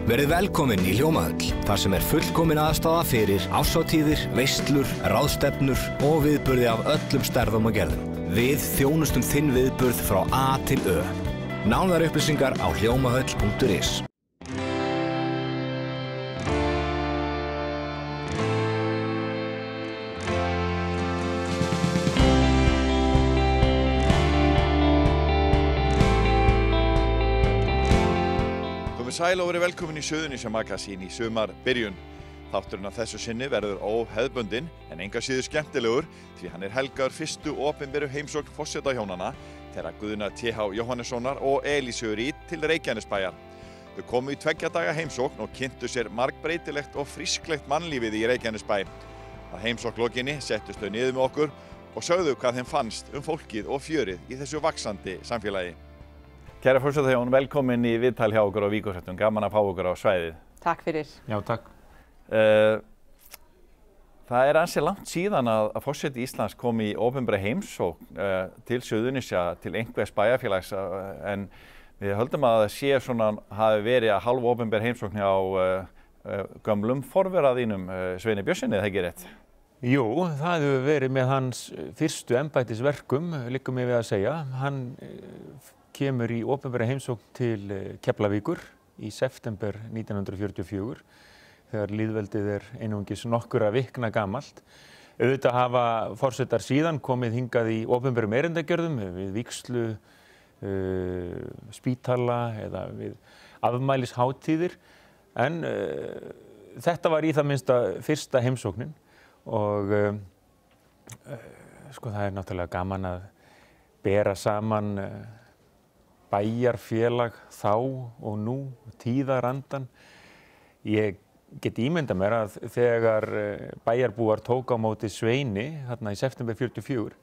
Verið velkomin í Hljómahöll, þar sem fullkomin aðstaða fyrir árshátíðir, veislur, ráðstefnur og viðburði af öllum stærðum og gerðum. Við þjónustum þinn viðburð frá A til Ö. Nánari upplýsingar á hljómahöll.is. Sæl og verið velkomin í Suðurnesja Magasín í sumarbyrjun. Þátturinn af þessu sinni verður óhefðbundinn en enga síður skemmtilegur því hann helgaður fyrstu opinberu heimsókn forsetahjónanna þeirra Guðna T.H. Jóhannessonar og Elísu Rít til Reykjanesbæjar. Þau komu í 2 daga heimsókn og kynntu sér margbreytilegt og frísklegt mannlífið í Reykjanesbæ. Að heimsókn lokinni settust þau niður með okkur og sögðu hvað þeim fannst fólkið og fjörið í þessu vaxandi samfélagi. Kæra forsetahjón, velkomin í viðtal hjá okkur á Víkursettum. Gaman að fá okkur á svæðið. Takk fyrir. Já, takk. Það ansi langt síðan að forseti Íslands kom í opinbera heimsókn til Suðurnesja, til einhvers bæjarfélags, en við höldum að það sé svona hafi verið að hálf opinber heimsókn á gömlum forvera þínum, Sveini Björnssyni, það ekki rétt? Jú, það hefur verið með hans fyrstu embættisverkum, liggur mig við að segja. Hann kemur í opinbera heimsókn til Keflavíkur í september 1944 þegar lýðveldið einungis nokkurra vikna gamalt. Auðvitað hafa forsetar síðan komið hingað í opinberum erindagjörðum við vígslu, spítala eða við afmælishátíðir en þetta var í það minnsta fyrsta heimsóknin og sko það náttúrulega gaman að bera saman bæjarfélag þá og nú, tíðarandan. Ég get ímyndað mér að þegar bæjarbúar tók á móti Sveini þarna í september 44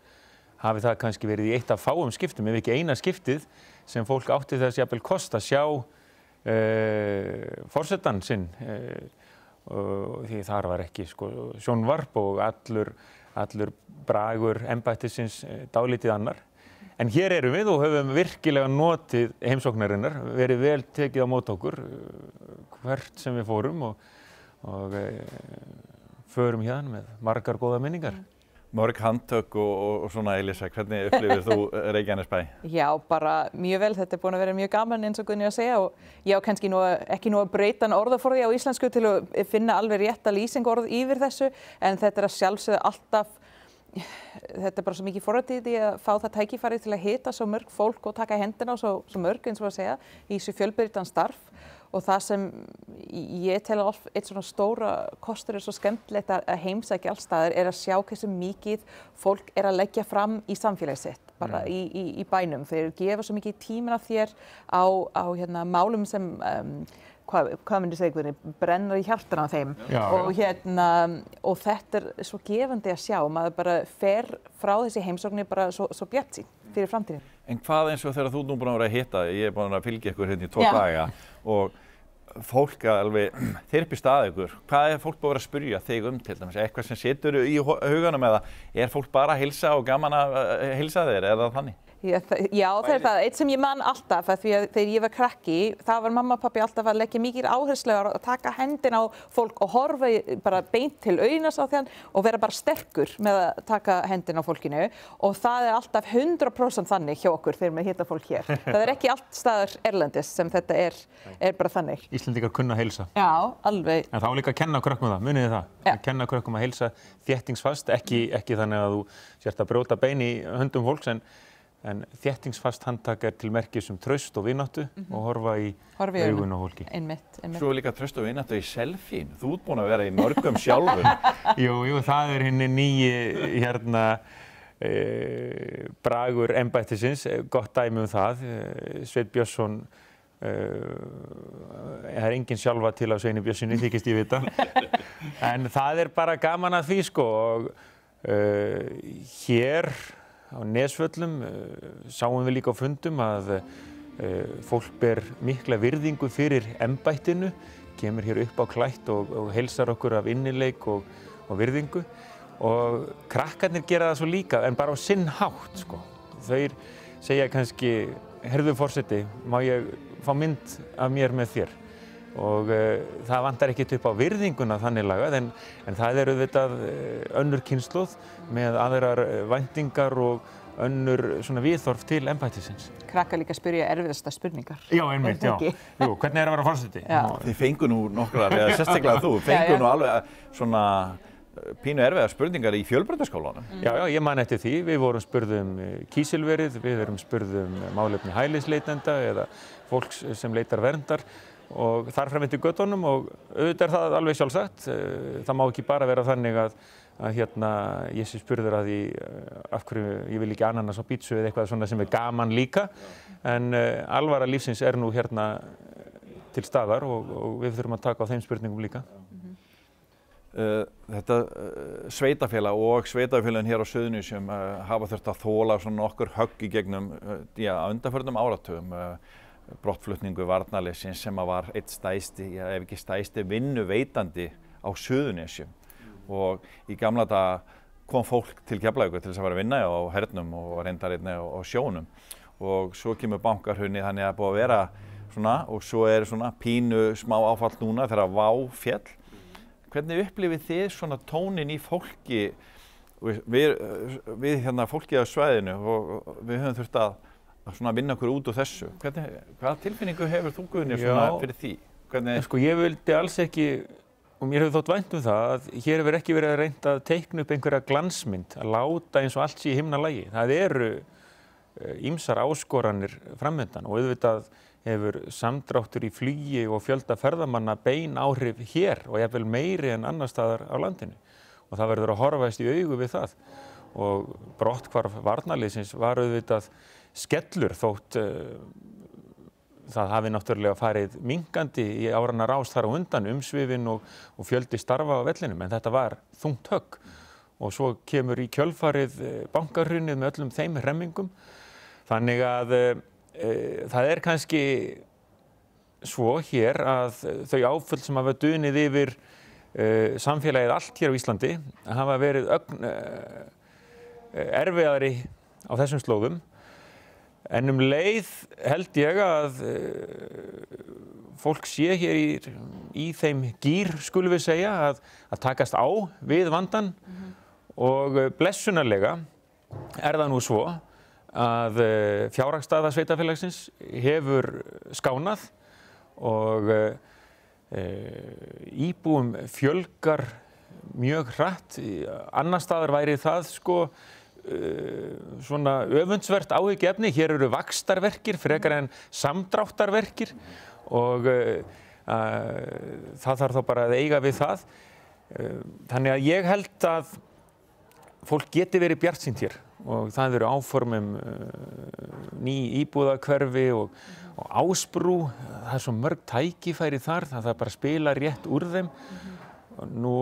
hafi það kannski verið í eitt af fáum skiptum, ef ekki eina skiptið, sem fólk átti þess jafnvel kost að sjá forsetann sinn. Því þar var ekki sjónvarp og allur bragur embættisins dálítið annar. En hér erum við og höfum virkilega notið heimsóknarinnar, verið vel tekið á móti okkur hvert sem við fórum og förum hérna með margar góða minningar. Mörg handtök og svona, Elísa, hvernig upplifir þú Reykjanesbæ? Já, bara mjög vel. Þetta búin að vera mjög gaman eins og Guðni að segja og ég á kannski ekki að breyta orðaforði á íslensku til að finna alveg rétta lýsingorð yfir þessu en þetta að sjálfsögðu alltaf þetta bara svo mikið forrættið í að fá það tækifæri til að hitta svo mörg fólk og taka hendina á svo mörg eins og að segja í þessu fjölbreyttan starf og það sem ég tel að eitt svona stóra kostur svo skemmtilegt að heimsækja alls staðar að sjá hversu mikið fólk að leggja fram í samfélagið sitt bara í bænum. Þeir gefa svo mikið tíma af þér á málum sem hvað myndi segja Guðni, brenna í hjartana á þeim og þetta svo gefandi að sjá, maður bara fer frá þessi heimsóknir bara svo bjartsýn fyrir framtíðin. En hvað eins og þegar þú nú búin að vera að hitta, ég búin að fylgja ykkur hérna í 2 daga og fólk alveg þyrpist að ykkur, hvað fólk búin að spyrja þig til dæmis, eitthvað sem situr í huganum eða fólk bara að heilsa og gaman að heilsa þér, eða þannig? Já, það það. Eitt sem ég man alltaf, því að þegar ég var krakki, það var mamma og pappi alltaf að leggja mikið áherslu að taka hendina á fólk og horfa bara beint til augnans á þeim og vera bara sterkur með að taka hendina á fólkinu og það alltaf 100% þannig hjá okkur þegar við hitta fólk hér. Það ekki allt staðar erlendis sem þetta bara þannig. Íslendingar kunna að heilsa. Já, alveg. En þá líka að kenna krökkum það, munið þið það? Að kenna krökkum að heilsa þéttingsfast, ekki þannig að þú sért að brjóta bein í höndum fólks en þéttingsfast handtak til merkis traust og vináttu og horfa í augun á fólki. Einmitt. Svo líka traust og vináttu í selfie. Þú ert búin að vera í mörgum sjálfur. Jú, það hinni nýji bragur embættisins, gott dæmi það. Sveinn Björnsson engin sjálfa til af Sveini Björnssyni, þykist ég vita. En það bara gaman að því og hér á Nesvöllum sáum við líka á fundum að fólk ber mikla virðingu fyrir embættinu, kemur hér upp á klætt og heilsar okkur af innileik og virðingu og krakkarnir gera það svo líka en bara á sinn hátt Þeir segja kannski, heyrðu forseti, má ég fá mynd af mér með þér? og það vantar ekkert upp á virðinguna þannig lagað en það eru auðvitað önnur kynslóð með aðrar væntingar og önnur svona viðhorf til embættisins. Krakkar líka spyrja erfiðasta spurningar. Já, einmitt, já. Jú, hvernig að vera forseti? Þið fengu nú nokkrar, eða sérstaklega þú, fengu nú alveg svona pínu erfiðar spurningar í fjölbrautaskólanum. Já, ég man eftir því. Við vorum spurð kísilverið, við erum spurð málefni hælisleitenda eða fólks sem leitar verndar og þar fram eftir göttunum og auðvitað er það alveg sjálfsagt. Það má ekki bara vera þannig að ég sé spurður að því af hverju ég vil ekki ananas á pítsu eða eitthvað svona sem er gaman líka en alvara lífsins er nú hérna til staðar og við þurfum að taka á þeim spurningum líka. Þetta sveitafélag og sveitafélagin hér á Suðurnesjum hafa þurft að þola svona nokkur högg í gegnum undanförnum áratugum. Brottflutningu varnarliðsins sem var einn stærsti, ef ekki stærsti vinnuveitandi á Suðurnesjum. Og í gamla daga kom fólk til Keflavíkur til þess að fara að vinna á hernum og reyndar einnig á sjónum. Og svo kemur bankahrunið þannig að búið að vera svona og svo er svona pínu smá áfall núna þegar Vá féll. Hvernig upplifið þið svona tónin í fólki? Við hérna fólkið á svæðinu og við höfum þurft að svona vinna okkur út úr þessu. Hvaða tilfinningu hefur þú Guðni svona fyrir því? Sko ég vildi alls ekki og mér hefur þótt vænt það að hér hefur ekki verið að reynda að teikna upp einhverja glansmynd, að láta eins og allt sé í himnalagi. Það eru ýmsar áskoranir framöndan og auðvitað hefur samdráttur í flugi og fjölda ferðamanna bein áhrif hér og jafnvel meiri en annars staðar á landinu. Og það verður að horfast í augu við það. Og brotthvarf varnarliðsins var auðvitað skellur þótt það hafi náttúrulega farið minnkandi í áranna rás þar á undan umsvifin og fjöldi starfa á vellinum en þetta var þungt högg og svo kemur í kjölfarið bankahrunið með öllum þeim hremmingum þannig að það er kannski svo hér að þau áföll sem hafa dunið yfir samfélagið allt hér á Íslandi hafa verið erfiðari á þessum slóðum. En leið held ég að fólk sé hér í þeim gír, skulum við segja, að takast á við vandann og blessunarlega er það nú svo að fjárhagsstaða sveitarfélagsins hefur skánað og íbúum fjölgar mjög hratt. Annars staðar væri það sko svona öfundsvert áhyggjuefni. Hér eru vaxtarverkir frekar en samdráttarverkir og það þarf þá bara að eiga við það. Þannig að ég held að fólk geti verið bjartsýnt hér og það eru áform ný íbúðahverfi og Ásbrú. Það er svo mörg tækifæri þar, það þarf bara að spila rétt úr þeim. Nú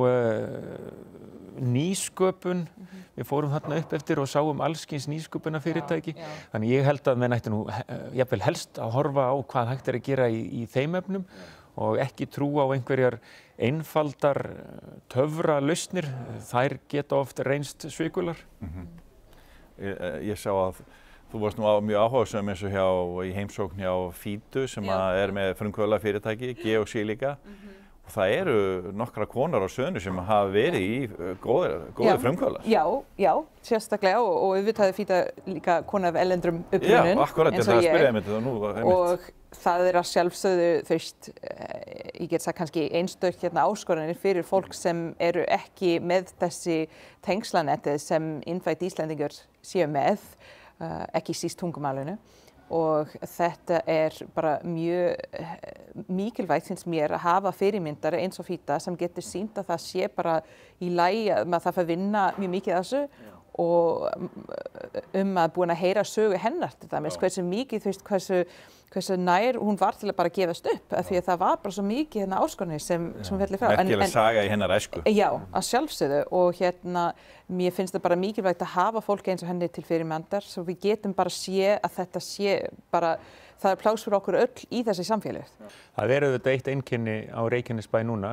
nýsköpun, við fórum þarna upp eftir og sáum allskyns nýsköpunarfyrirtæki. Þannig ég held að menn ætti nú jafnvel helst að horfa á hvað hægt er að gera í þeim efnum og ekki trúa á einhverjar einfaldar töfralausnir. Þær geta oft reynst svikular. Ég sá að þú varst nú mjög áhugasöm eins og í heimsókn hjá Fítu sem er með frumkvöðlafyrirtæki, Geosílíka. Og það eru nokkra konar á Suðurnesjum sem hafa verið í góðir frumkvöðlar. Já, sérstaklega og auðvitað Fíta líka kona af erlendum upprunnin. Já, akkurat, það spyrjaði mig þetta nú. Og það er að sjálfsögðu ég get sagt kannski einstök áskoranir fyrir fólk sem eru ekki með þessi tengslanetti sem innfædd Íslendingar séu með, ekki síst tungumálinu. Og þetta er bara mjög mikilvægt finnst mér að hafa fyrirmyndar eins og Fíta sem getur sýnt að það sé bara í lagi að maður þarf að vinna mjög mikið að þessu og að búin að heyra sögu hennar til dæmis, hversu mikið, hversu nær hún var til að bara gefast upp af því að það var bara svo mikið áskorunir sem fellur frá. Merkileg saga í hennar æsku. Já, að sjálfsögðu og mér finnst það bara mikilvægt að hafa fólk eins og henni til fyrirmyndar svo við getum bara sé að þetta sé bara, það er pláss fyrir okkur öll í þessi samfélagi. Það er auðvitað eitt einkenni á Reykjanesbæ núna,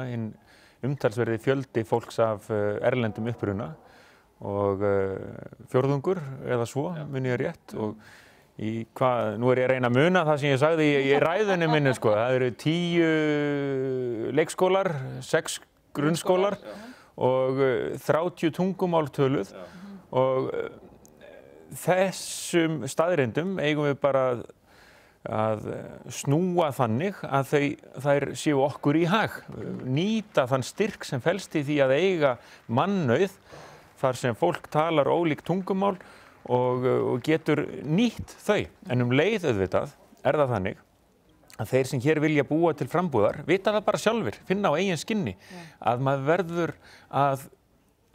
umtalsverði fjöldi fólks af erlendum uppruna og fjórðungur eða svo mun ég rétt og nú ég að reyna að muna það sem ég sagði í ræðunni minni, sko. Það eru 10 leikskólar, 6 grunnskólar og 30 tungumál töluð og þessum staðreyndum eigum við bara að snúa þannig að þær séu okkur í hag. Nýta þann styrk sem felst í því að eiga mannauð þar sem fólk talar ólík tungumál og getur nýtt þau. En leið auðvitað það þannig að þeir sem hér vilja búa til frambúðar vita það bara sjálfur, finna á eigin skinni að maður verður að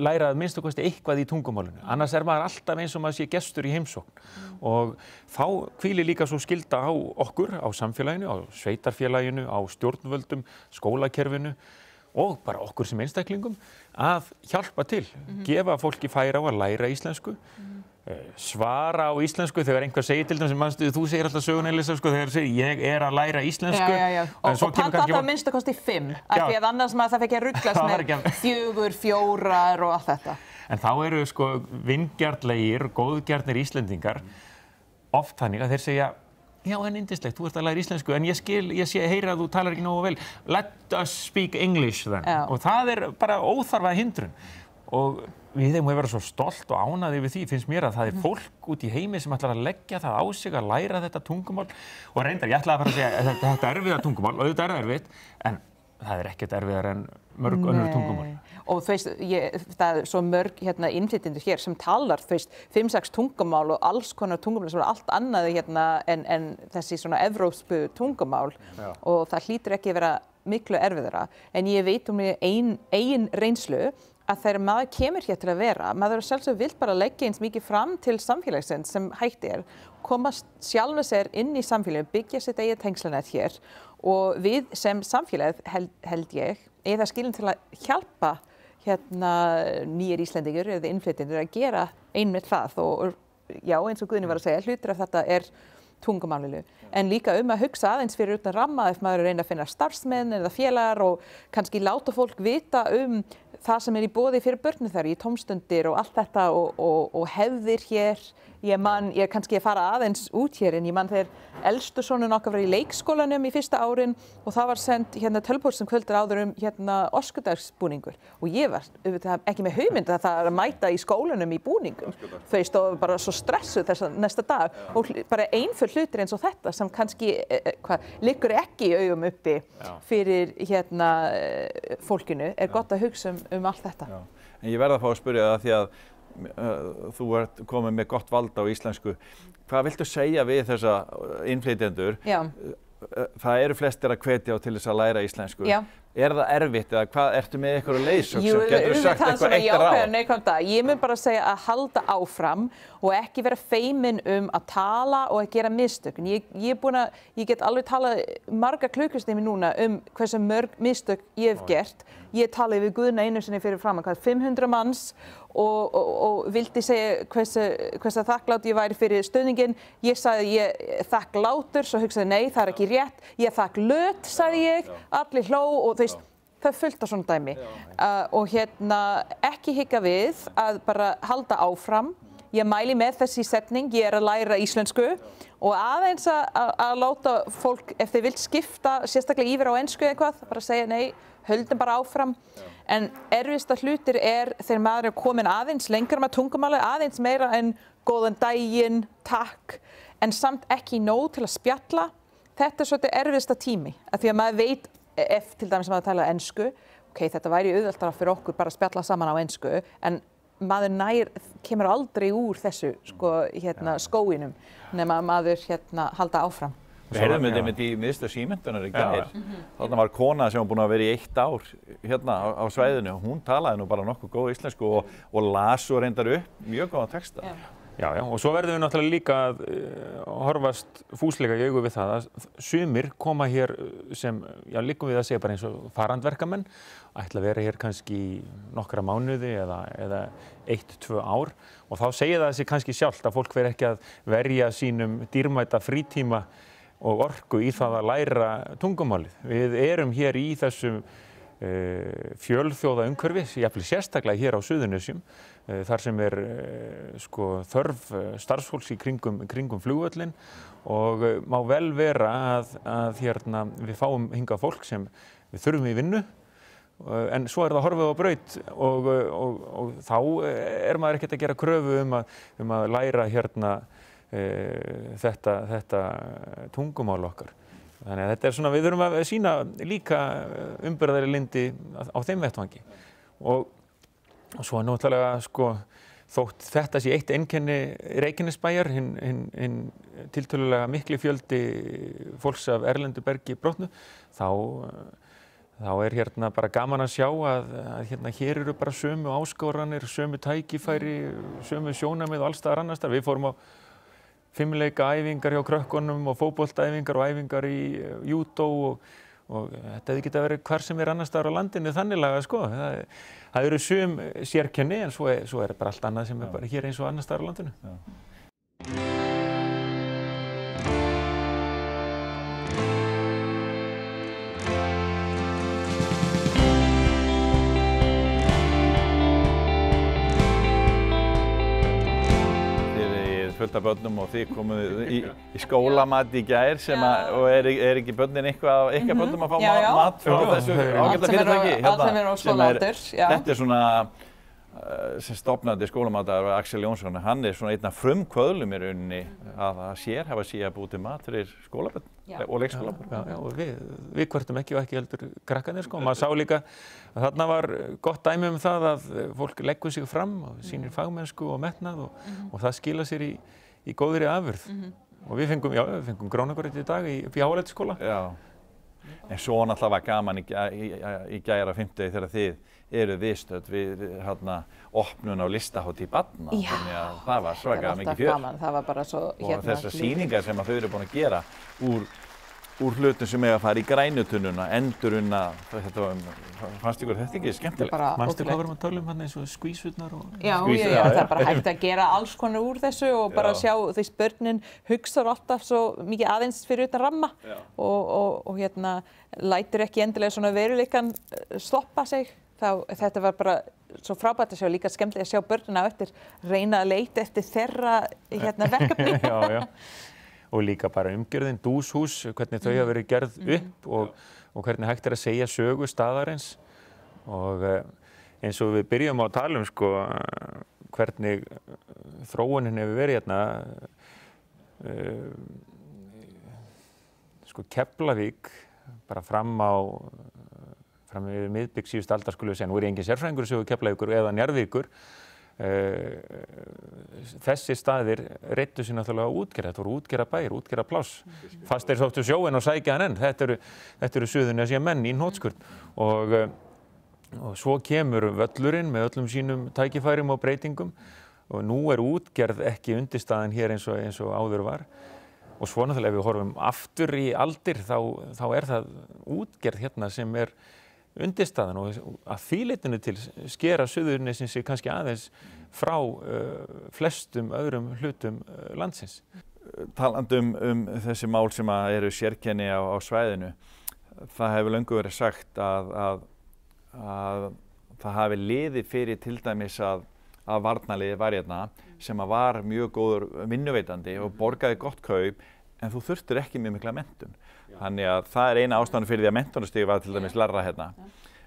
læra að minnstu kosti eitthvað í tungumálinu. Annars maður alltaf eins og maður sé gestur í heimsókn. Og þá hvílir líka svo skylda á okkur, á samfélaginu, á sveitarfélaginu, á stjórnvöldum, skólakerfinu og bara okkur sem einstaklingum að hjálpa til, gefa fólki færi á að læra íslensku, svara á íslensku þegar einhver segir til dæmis, manstu, þú segir alltaf söguna Elísa, sko, þegar segir ég að læra íslensku. Og panta það minnstu kosti 5, af því að annars maður það fekk að ruglast með 4, 4 og allt þetta. En þá eru sko vingjarnlegir, góðgjarnir Íslendingar oft þannig að þeir segja já, en yndislegt, þú ert að læra íslensku, en ég heyri að þú talar ekki nógu vel. Let us speak English then. Og það bara óþarfa hindrun. Og við þeim að vera svo stolt og ánað yfir því, finnst mér að það fólk út í heimi sem ætlar að leggja það á sig að læra þetta tungumál. Og reyndar, ég ætlaði að fara að segja að þetta erfiða tungumál, og þetta erfitt, en það ekkert erfiðar en mörg önnur tungumál. Og þú veist, það svo mörg innflytjendur hér sem talar, þú veist, 5-6 tungumál og alls konar tungumál sem allt annað en þessi svona evrópsku tungumál. Og það hlýtur ekki að vera miklu erfiðara. En ég veit eigin reynslu að þegar maður kemur hér til að vera, maður sjálfsög vill bara leggja eins mikið fram til samfélagsins sem hægt koma sjálfa sér inn í samfélaginu, byggja sitt eigið tengslanett hér og við sem samfélag held ég það skilin til að hjálpa nýjir Íslendingur eða innflytjendur að gera einmitt það og já, eins og Guðni var að segja, hlutur af þetta tungumálinu, en líka að hugsa aðeins fyrir utan ramma ef maður reyna að finna starfsmenn eða félagar og kannski láta fólk vita það sem í boði fyrir börnum þeirra í tómstundir og allt þetta og hefðir hér. Ég kannski að fara aðeins út hér en ég man þegar elstu sonun okkar var í leikskólanum í fyrsta árin og það var send tölvupóst sem kvöldur áður öskudagsbúningur og ég var ekki með hugmynd að það að mæta í skólanum í búningum. Þau stóðu bara svo stressuð þessa næsta dag og bara einföld hlutir eins og þetta sem kannski liggur ekki í augum uppi fyrir fólkinu gott að hugsa allt þetta. En ég verð að fá að spyrja það því að þú ert komið með gott vald á íslensku. Hvað viltu segja við þessa innflytjendur? Það eru flestir að hvetja á til þess að læra íslensku. Já. Það erfitt eða hvað ertu með eitthvað leiðsögn sem getur sagt eitthvað eitt ráð? Ég mun bara segja að halda áfram og ekki vera feimin að tala og að gera mistök. Ég get alveg talað marga klukkustimi núna hversu mörg mistök ég hef gert. Ég talaði við Guðna einu sinni fyrir framan 500 manns og vildi segja hversu þakklátt ég væri fyrir stuðninginn. Ég sagði ég þakklátur, svo hugsaði nei, það ekki rétt. Ég þakklöt, sagði ég, allir hló og það fullt á svona dæmi. Og ekki hika við að bara halda áfram. Ég mæli með þessi setning, ég að læra íslensku og aðeins að láta fólk, ef þeir vill skipta sérstaklega yfir á ensku eitthvað, bara segja nei, höldum bara áfram. En erfiðasta hlutir þegar maður komin aðeins lengra með tungumáli, aðeins meira en góðan daginn, takk, en samt ekki nóg til að spjalla. Þetta svolítið erfiðasta tími, af því að maður veit ef til dæmis maður tala ensku, þetta væri auðveldara fyrir okkur bara að spjalla saman á ensku, en maður kemur aldrei úr þessu skóginum nema maður halda áfram. Við heyrðum þetta í miðstöð Símenntunar í gær. Þarna var kona sem var búin að vera í 1 ár á svæðinu. Hún talaði nú bara nokkuð góð íslensku og las og reyndar upp mjög góðan texta. Já, og svo verðum við náttúrulega líka að horfast fúslega í augu við það að sumir koma hér sem, líkum við að segja bara eins og farandverkamenn, ætla að vera hér kannski nokkra mánuði eða 1-2 ár og þá segir það sig kannski sjálft að fólk veri ekki að verja sínum dýrmæta frítíma og orku í það að læra tungumálið. Við erum hér í þessum fjölþjóða umhverfi, jafnvel sérstaklega hér á Suðurnesjum, þar sem sko þörf starfsfólks í kringum flugvöllinn og má vel vera að hérna við fáum hingað fólk sem við þurfum í vinnu en svo það horfið á braut og þá maður ekkert að gera kröfu um að læra hérna þetta tungumál okkar. Þannig að þetta svona, við þurfum að sýna líka umburðarlyndi á þeim vettvangi. Og svo náttúrulega sko, þótt þetta sé eitt einkenni Reykjanesbæjar, hinn tiltölulega mikli fjöldi fólks af erlendu bergi brotnu, þá hérna bara gaman að sjá að hérna hér eru bara sömu áskoranir, sömu tækifæri, sömu sjónarmið og alls staðar annars staðar. Við fórum á fimmleika æfingar hjá krökkunum og fótboltaæfingar og æfingar í júdó og þetta hefði getað verið hvar sem annars staðar á landinu þannig lagað sko. Það eru sum sérkenni en svo bara allt annað sem bara hér eins og annars staðar á landinu. Já. Fullt af börnum og þið komuð í skólamat í gær og ekki börnin eitthvað börnum að fá mat frá þessu ágæta fyrirtæki hérna. Þetta svona sem stofnandi skólamatar Axel Jónsson, hann svona einn af frumkvöðlum í rauninni að hafa séð að búið til mat fyrir skólabörn og leikskólabörn. Já, og við kvörtum ekki og ekki heldur krakkarnir sko. Maður sá líka að þarna var gott dæmi það að fólk leggur sig fram og sýnir fagmennsku og metnað og það skila sér í góðri afurð. Og við fengum grónagorið í dag í Háleitiskóla. Já. En svo náttúrulega var gaman í gæra 50 þegar þið eru viðstödd við opnun á listahátíð barna. Þannig að það var svakalega mikið fjör. Gaman. Það var bara svo og þessar sýningar sem þau eru búin að gera úr hlutum sem eiga að fara í grænutunnuna, endurunna, fannst ykkur þetta ekki skemmtilegt? Manstu hvað varum að tala hérna eins og skvísurnar og... Já, það bara hægt að gera alls konar úr þessu og bara sjá því börnin hugsar alltaf svo mikið aðeins fyrir utan ramma og hérna lætur ekki endilega svona veruleikann stoppa sig. Þetta var bara svo frábært að sjá, líka skemmtilegt að sjá börnina á eftir reyna að leita eftir þeirra verkefni. Já. Og líka bara umgjörðin, dúshús, hvernig þau hafa verið gerð upp og hvernig hægt að segja sögu staðarins. Og eins og við byrjum að tala sko, hvernig þróunin hefur verið hérna. Sko Keflavík, bara fram yfir miðbik síðust aldar skulum við segja, nú er ég engin sérfræðingur sögu Keflavíkur eða Njarðvíkur. Þessi staðir reiddu sér náttúrulega útgerð, þetta voru útgerðarbæir, útgerðarpláss. Fastir sóttu sjóinn og sækja hann enn, þetta eru Suðurnesja menn í hnotskurn og svo kemur völlurinn með öllum sínum tækifærum og breytingum og nú er útgerð ekki undirstaðan hér eins og áður var og svo náttúrulega ef við horfum aftur í aldir þá er það útgerð hérna sem er undirstaðan og að því leytinu til skera Suðurnesin sig kannski aðeins frá flestum öðrum hlutum landsins. Talandi þessi mál sem eru sérkenni á svæðinu, það hefur löngu verið sagt að það hafi liðið fyrir til dæmis að varnarliðið var hérna sem var mjög góður vinnuveitandi og borgaði gott kaup en þú þurftir ekki mjög mikla menntun. Þannig að það er eina ástæðan fyrir því að menntunarstigi var til dæmis lægra hérna.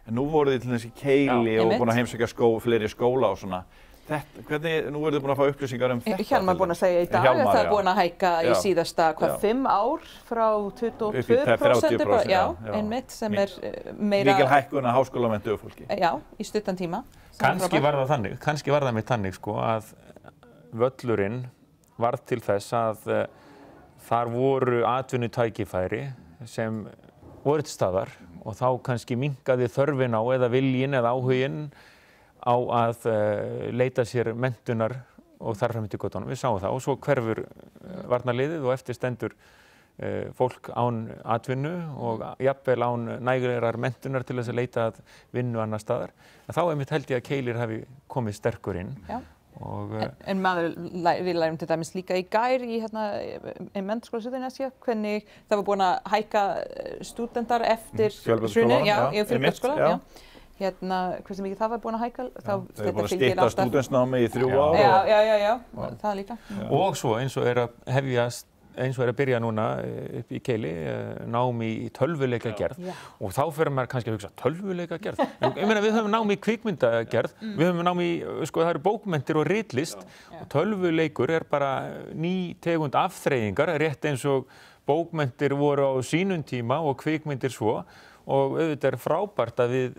En nú voru þið til dæmis í Keili og búin að heimsækja fleiri skóla og svona. Nú voru þið búin að fá upplýsingar þetta? Hjálmar búin að segja í dag að það er búin að hækka í síðasta 5 ár frá 22%. Já, einmitt sem er meira... Mikil hækkun að háskólamenntuðu fólki. Já, í stuttan tíma. Kannski var það með þannig sko að völlurinn varð til þess að þar voru atvinnutækifæri sem voru til staðar og þá kannski minnkaði þörfin á eða viljinn eða áhuginn á að leita sér menntunar og þar fram eftir göttunum. Við sáum það og svo hverfur varnarliðið og eftir stendur fólk án atvinnu og jafnvel án nægilegar menntunar til þess að leita að vinnu annar staðar. En þá einmitt held ég að Keilir hafi komið sterkur inn. Já. En við lærum til dæmis líka í gær í menntaskóla Suðurnesja hvernig það var búin að hækka stúdentar eftir hrunið, í fjölbrautaskóla, já. Hversu mikið það var búin að hækka, þau voru að stytta stúdentsnámi í 3 ár. Já, það líka. Og svo eins og að hefjast eins og að byrja núna upp í Keili, nám í tölvuleikagerð og þá fyrir maður kannski að hugsa tölvuleikagerð. Ég meina við höfum nám í kvikmyndagerð, við höfum nám í, það eru bókmenntir og ritlist og tölvuleikur bara ný tegund afþreyingar, rétt eins og bókmenntir voru á sínum tíma og kvikmyndir svo og auðvitað frábært að við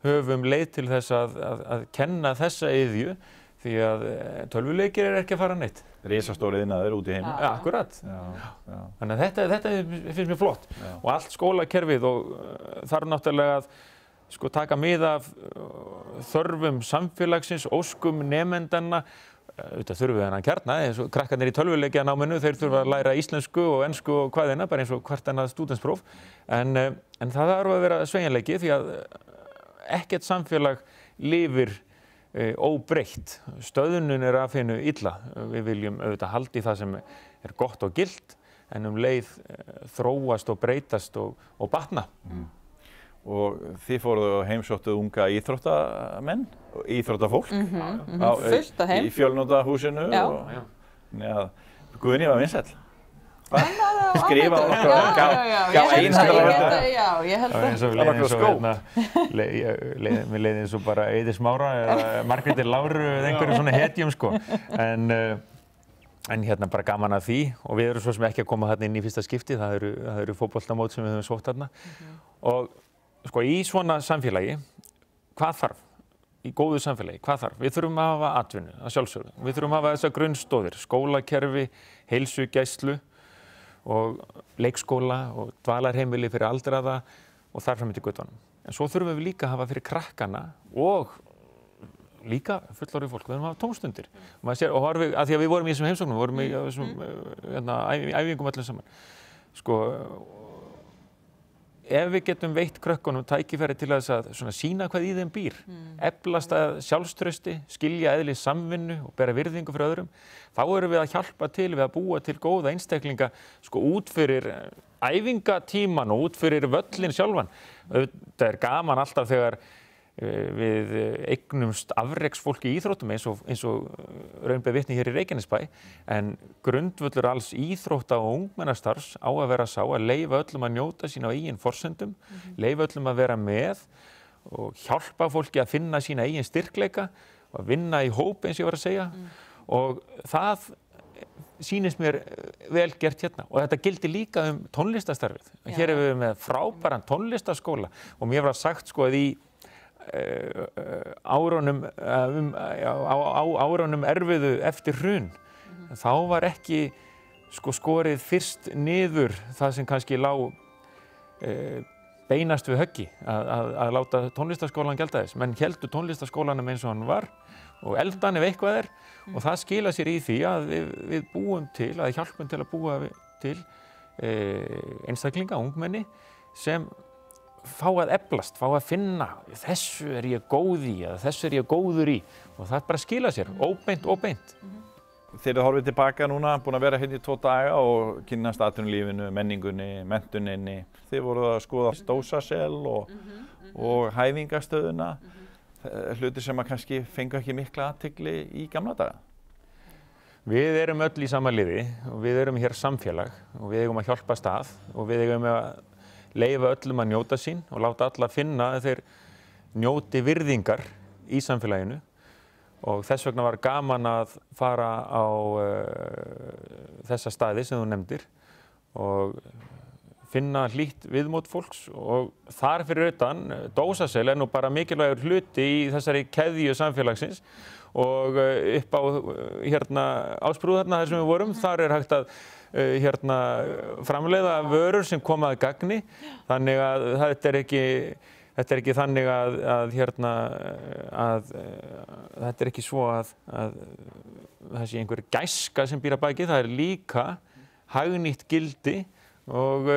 höfum leið til þess að kenna þessa iðju því að tölvuleikir ekki að fara neitt. Risastóri iðnaður út í heimi. Ja, akkurat. Þannig að þetta finnst mér flott. Og allt skólakerfið og þarf náttúrulega að taka mið af þörfum samfélagsins, óskum nemendanna. Auðvitað þurfum við hennan kjarna, eins og krakkarnir í tölvuleikjanáminu, þeir þurfa að læra íslensku og ensku og hvaðina, bara eins og hvert annað stúdentspróf. En það þarf að vera sveigjanleiki því að ekkert samfélag lifir óbreytt. Stöðnun að finna illa. Við viljum auðvitað halda í það sem gott og gilt en leið þróast og breytast og batna. Og þið fóruð og heimsóttuð unga íþróttamenn, íþróttafólk fullt af heim í Fjölnótahúsinu og Guðni var vinsæll. Skrifa á okkur gaf einskala ég held mér leiði eins og bara Eiði Smára eða Margréti Láru eða einhverjum svona hetjum en bara gaman að því og við erum svo sem ekki að koma þarna inn í fyrsta skipti, það eru fótboltamót sem við höfum sótt þarna og í svona samfélagi hvað þarf? Í góðu samfélagi, hvað þarf? Við þurfum að hafa atvinnu, að sjálfsögðu. Við þurfum að hafa þessar grunnstoðir, skólakerfi, heilsugæslu og leikskóla og dvalarheimili fyrir aldraða og þar fram eftir götunum. En svo þurfum við líka að hafa fyrir krakkana og líka fullorðið fólk. Við þurfum að hafa tómstundir. Og horfum að því að við vorum í þessum heimsóknum, vorum í þessum æfingum öllum saman. Ef við getum veitt krökkunum tækifæri til að sýna hvað í þeim býr, eflast að sjálfstrausti, skilja eðli samvinnu og bera virðingu fyrir öðrum, þá erum við að hjálpa til við að búa til góða einstaklinga út fyrir æfingatíman og út fyrir völlin sjálfan. Það gaman alltaf þegar við eignumst afreksfólk í íþróttum eins og raun ber vitni hér í Reykjanesbæ en grundvöllur alls íþrótta og ungmennastarfs á að vera sá að leyfa öllum að njóta sín á eigin forsendum, leyfa öllum að vera með og hjálpa fólki að finna sína eigin styrkleika og að vinna í hóp eins og ég var að segja og það sýnist mér vel gert hérna og þetta gildi líka tónlistastarfið. Hér erum við með frábæran tónlistaskóla og mér var sagt að í árunum erfiðu eftir hrun þá var ekki skorið fyrst niður það sem kannski lá beinast við höggi að láta tónlistaskólan gelda þess menn héldu tónlistaskólanum eins og hann var og eldan ef eitthvað og það skila sér í því að við búum til að hjálpum til að búa til einstaklinga, ungmenni sem fá að eflast, fá að finna þessu ég góð í eða þessu ég góður í og það bara skila sér, óbeint og beint. Þeir eru horfið tilbaka núna, búin að vera hérna í 2 daga og kynnast atvinnulífinu, menningunni, menntuninni. Þið voruð að skoða dósasel og hæfingastöðuna, hluti sem að kannski fengu ekki mikla athygli í gamla daga. Við erum öll í sama liði og við erum hér samfélag og við eigum að hjálpast að og við eigum að leyfa öllum að njóta sín og láta alla finna að þeir njóti virðingar í samfélaginu og þess vegna var gaman að fara á þessa staði sem þú nefndir og finna hlýtt viðmót fólks og þar fyrir utan dósasel nú bara mikilvægur hluti í þessari keðju samfélagsins og upp á Ásbrú þarna þar sem við vorum, þar hægt að framleiða vörur sem koma að gagni þannig að þetta er ekki þannig að þetta er ekki svo að það sé einhver gæska sem býr að baki, það er líka hagnýtt gildi og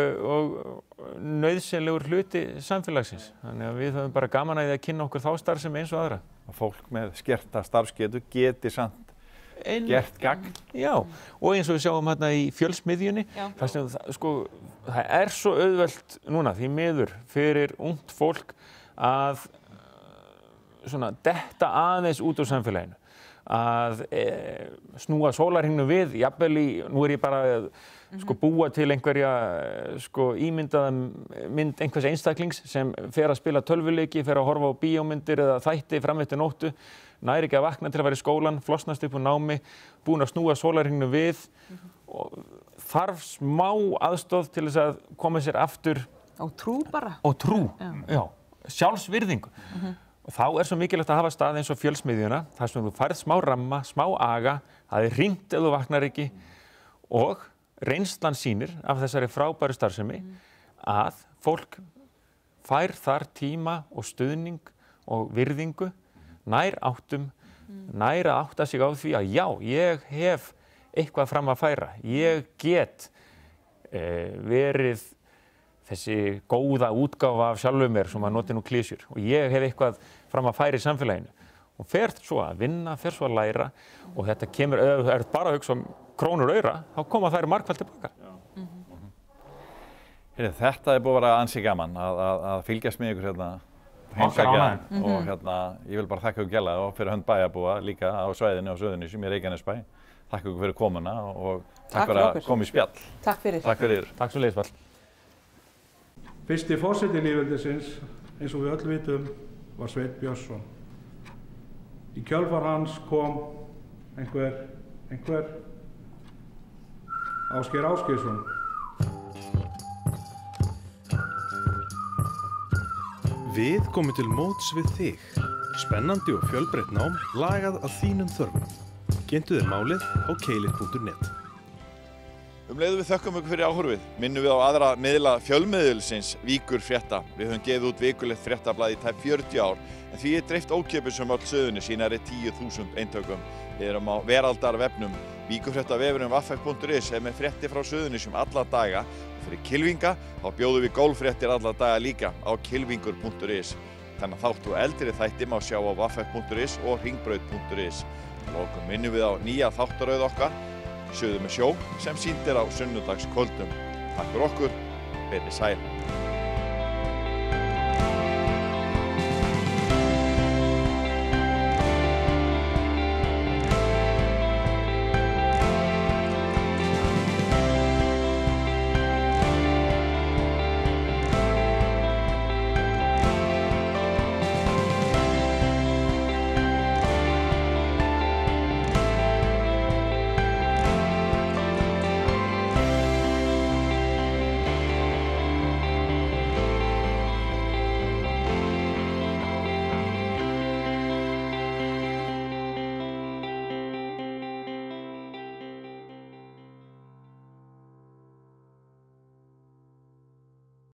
nauðsynlegur hluti samfélagsins þannig að við höfum bara gaman að því að kynna okkur þá starfsemi eins og aðra. að fólk með skerta starfsgetu geti samt gert gagn. Já, og eins og við sjáum hérna í Fjölsmiðjunni, það er svo auðvelt núna því miður fyrir ungt fólk að svona detta aðeins út úr samfélaginu, að snúa sólarhringnum við, jafnvel nú er ég bara búa til einhverja ímyndaða mynd einhvers einstaklings sem fer að spila tölvuleiki, fer að horfa á bíómyndir eða þætti fram eftir nóttu, næri ekki að vakna til að vera í skólan, flosnast upp úr námi, búin að snúa sólarhringnum við og þarf smá aðstoð til þess að koma sér aftur á trú bara. Á trú, já, sjálfsvirðingu. Og þá er svo mikilvægt að hafa stað eins og Fjölsmiðjuna, þar sem þú færð smá ramma, smá aga, það er hringt ef þú vaknar ekki og reynslan sýnir af þessari frábæru starfsemi að fólk fær þar tíma og stuðning og virðingu, nær áttum, nær að átta sig á því að já, ég hef eitthvað fram að færa, ég get verið þessi góða útgáfa af sjálfum mér sem að noti nú klísjur og ég hef eitthvað fram að færa í samfélaginu og fer svo að vinna, fer svo að læra og þetta kemur, ef þú ert bara að hugsa krónur og aura, þá koma þær margfalt tilbaka. Þetta búið að vera ansi gaman að fylgjast með ykkur heimsækja og ég vil bara þakka ykkur gæla og fyrir hönd bæjarbúa líka á svæðinu á Suðurnesjum í Reykjanesbæ. Þakka ykkur fyrir komuna og takk fyrir að koma í spjall. Takk fyrir. Takk fyrir. Takk svo leiðis. Fyrsti forseti lýðveldisins, eins og við öll vitum, var Sveinn Björnsson. Í kjölfar hans kom einhver Ásgeir Ásgeirsson. Við komum til móts við þig. Spennandi og fjölbreytt nám lagað að þínum þörfum. Kynntu þér málið á keilir.net. Leiðum við þökkum ykkur fyrir áhorfið. Minnum við á aðra miðla fjölmiðilsins Víkur frétta. Við höfum gefið út vikulegt fréttablað í tæp 40 ár, en því er dreift ókeypis öll Suðurnes í nærri 10.000 eintökum. Við erum á veraldarvefnum. Víkurfréttavefurinn vaff.is er með fréttir frá Suðurnesjum alla daga og fyrir kylfinga þá bjóðum við golffréttir alla daga líka á kylfingur.is. Þennan þátt og eldri þætti má sjá á vaff.is og hringbraut.is. Að lokum minnum við á nýja þáttaröð okkar Suður með sjó sem sýnd á sunnudagskvöldum. Takk fyrir okkur, verið sæl.